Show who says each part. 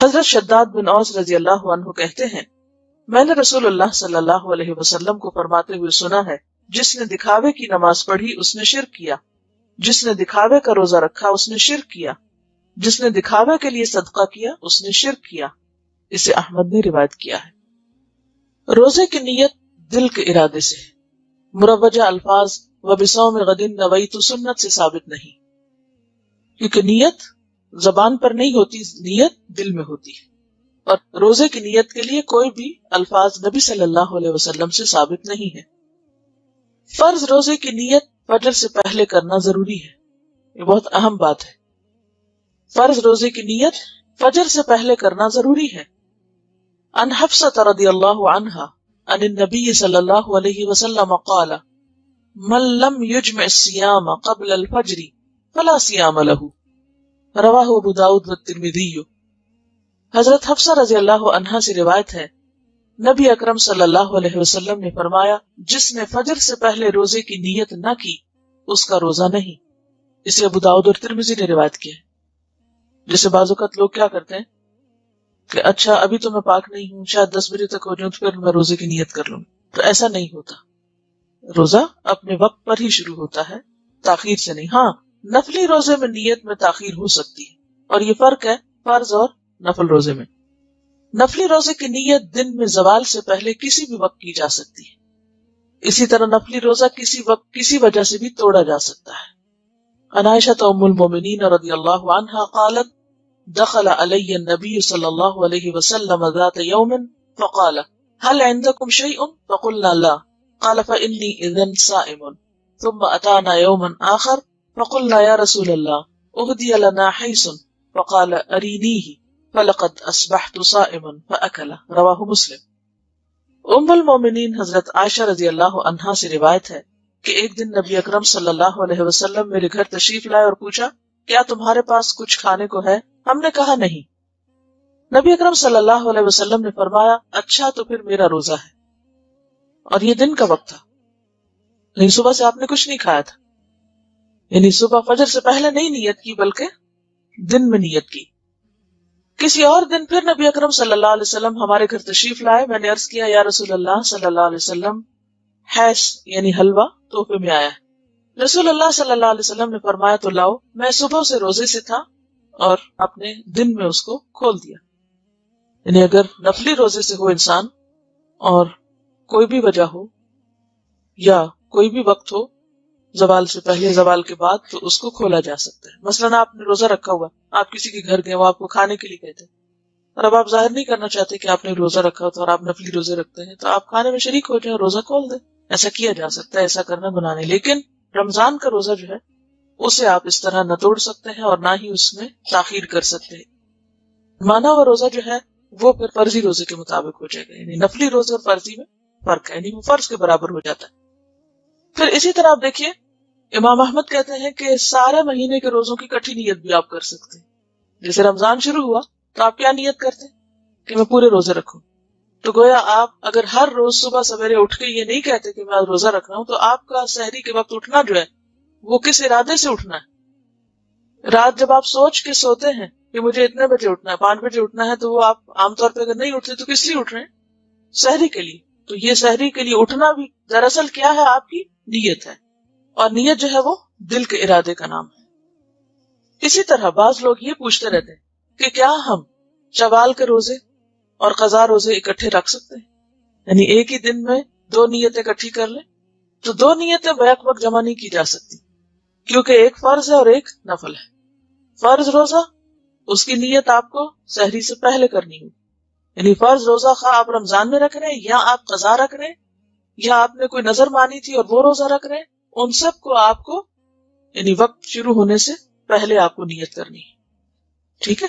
Speaker 1: حضرت شداد بن اوس رضی اللہ عنہ کہتے ہیں میں نے رسول اللہ صلی اللہ علیہ وسلم کو فرماتے ہوئے سنا ہے جس نے دکھاوے کی نماز پڑھی اس نے شرک کیا، جس نے دکھاوے کا روزہ رکھا اس نے شرک کیا، جس نے دکھاوے کے لیے صدقہ کیا اس نے شرک کیا۔ اسے احمد نے روایت کیا ہے۔ روزے کی نیت دل کے ارادے سے ہے، مروجہ الفاظ وبصوم غد نویت سنت سے ثابت نہیں، کیونکہ نیت زبان پر نہیں ہوتی، نیت دل میں ہوتی ہے، اور روزے کی نیت کے لیے کوئی بھی الفاظ نبی صلی اللہ علیہ وسلم سے ثابت نہیں ہے۔ فرض روزے کی نیت فجر سے پہلے کرنا ضروری ہے، یہ بہت اہم بات ہے۔ فرض روزے کی نیت فجر سے پہلے کرنا ضروری ہے۔ عن حفصہ رضی اللہ عنہا عن النبی صلی اللہ علیہ وسلم قال من لم یجمع الصیام قبل الفجر فلا صیام له، رواہ ابو داؤد والترمذی۔ حضرت حفصہ رضی اللہ عنہا سے روایت ہے نبی اکرم صلی اللہ علیہ وسلم نے فرمایا جس نے فجر سے پہلے روزے کی نیت نہ کی اس کا روزہ نہیں۔ اسے ابو داؤد اور ترمذی نے روایت کیا ہے۔ جیسے بعض اوقات لوگ کیا کرتے ہیں کہ اچھا ابھی تو میں پاک نہیں ہوں، شاید 10 بجے تک ہو جاؤں تو پھر میں روزے کی نیت کر لوں، تو ایسا نہیں ہوتا۔ روزہ اپنے وقت پر ہی شروع ہوتا ہے، تاخیر سے نہیں۔ ہاں نفلی روزے میں نیت میں تاخیر ہو سکتی ہے، اور یہ فرق ہے فرض اور نفل روزے میں۔ نفلی روزے کی نیت دن میں زوال سے پہلے کسی بھی وقت کی جا سکتی ہے، اسی طرح نفلی روزہ کسی وقت کسی وجہ سے بھی توڑا جا سکتا ہے۔ عن عائشہ ام المؤمنین رضی اللہ عنہا قالت دخل علی النبی صلی اللہ علیہ وسلم ذات یوم فقال هل عندكم شيء فقلنا لا قال فإني إذن صائم ثم أتانا يوما آخر فقلنا يا رسول الله أهدي لنا حيث فقال أرينيه فلقد أصبحت صائما فأكل، رواہ مسلم۔ ام المومنین حضرت عائشہ رضی اللہ عنہا سے روایت ہے کہ ایک دن نبی اکرم صلی اللہ علیہ وسلم میرے گھر تشریف لائے اور پوچھا کیا تمہارے پاس کچھ کھانے کو ہے؟ ہم نے کہا نہیں۔ نبی اکرم صلی اللہ علیہ وسلم نے فرمایا اچھا تو پھر میرا روزہ ہے، اور یہ دن کا وقت تھا، یعنی صبح سے آپ نے کچھ نہیں کھایا تھا، یعنی صبح فجر سے پہلے نہیں نیت کی بلکہ دن میں نیت کی۔ کسی اور دن پھر نبی اکرم صلی اللہ علیہ وسلم ہمارے گھر تشریف لائے، میں نے عرض کیا یا رسول اللہ صلی اللہ علیہ وسلم حیث یعنی حلوہ تحفے میں آیا ہے۔ رسول اللہ صلی اللہ علیہ وسلم نے فرمایا تو لاؤ۔ میں صبح سے روزے سے تھا اور اپنے دن میں اس کو کھول دیا۔ یعنی اگر نفلی روزے سے ہو انسان اور کوئی بھی وجہ ہو یا کوئی بھی وقت ہو، زوال سے پہلے زوال کے بعد، تو اس کو کھولا جا سکتا ہے۔ مثلا آپ نے روزہ رکھا ہوا، آپ کسی کے گھر گئے، وہ آپ کو کھانے کے لیے کہتے ہیں، اور اب آپ ظاہر نہیں کرنا چاہتے کہ آپ نے روزہ رکھا ہوتا اور آپ نفلی روزے رکھتے ہیں، تو آپ کھانے میں شریک ہو جائیں، روزہ کھول دیں۔ ایسا کیا جا سکتا ہے، ایسا کرنا گناہ نہیں۔ لیکن رمضان کا روزہ جو ہے اسے آپ اس طرح نہ توڑ سکتے ہیں اور نہ ہی اس میں تاخیر کر سکتے ہیں۔ مانا ہوا روزہ جو ہے وہ پھر فرضی روزے کے مطابق ہو جائے گا، یعنی نفلی روزے اور فرضی میں فرق ہے، یعنی وہ فرض کے برابر ہو جاتا ہے۔ پھر اسی طرح آپ دیکھیے امام احمد کہتے ہیں کہ سارے مہینے کے روزوں کی کٹھی نیت بھی آپ کر سکتے ہیں۔ جیسے رمضان شروع ہوا تو آپ کیا نیت کرتے ہیں کہ میں پورے روزے رکھوں، تو گویا آپ اگر ہر روز صبح سویرے اٹھ کے یہ نہیں کہتے کہ میں روزہ رکھ رہا ہوں، تو آپ کا سحری کے وقت اٹھنا جو ہے وہ کس ارادے سے اٹھنا ہے؟ رات جب آپ سوچ کے سوتے ہیں کہ مجھے اتنے بجے اٹھنا ہے، 5 بجے اٹھنا ہے، تو وہ آپ عام طور پہ اگر نہیں اٹھتے تو کس لیے اٹھ رہے ہیں؟ سحری کے لیے۔ تو یہ سحری کے لیے اٹھنا بھی دراصل کیا ہے؟ آپ کی نیت ہے، اور نیت جو ہے وہ دل کے ارادے کا نام ہے۔ اسی طرح بعض لوگ یہ پوچھتے رہتے ہیں کہ کیا ہم شوال کے روزے اور قضا روزے اکٹھے رکھ سکتے ہیں؟ یعنی ایک ہی دن میں 2 نیتیں اکٹھی کر لیں؟ تو 2 نیتیں بیک وقت جمع نہیں کی جا سکتی، کیونکہ ایک فرض ہے اور ایک نفل ہے۔ فرض روزہ اس کی نیت آپ کو سحری سے پہلے کرنی ہوگی، یعنی فرض روزہ خواہ آپ رمضان میں رکھ رہے ہیں یا آپ قضا رکھ رہے ہیں یا آپ نے کوئی نظر مانی تھی اور وہ روزہ رکھ رہے ہیں، ان سب کو آپ کو یعنی وقت شروع ہونے سے پہلے آپ کو نیت کرنی ہے، ٹھیک ہے۔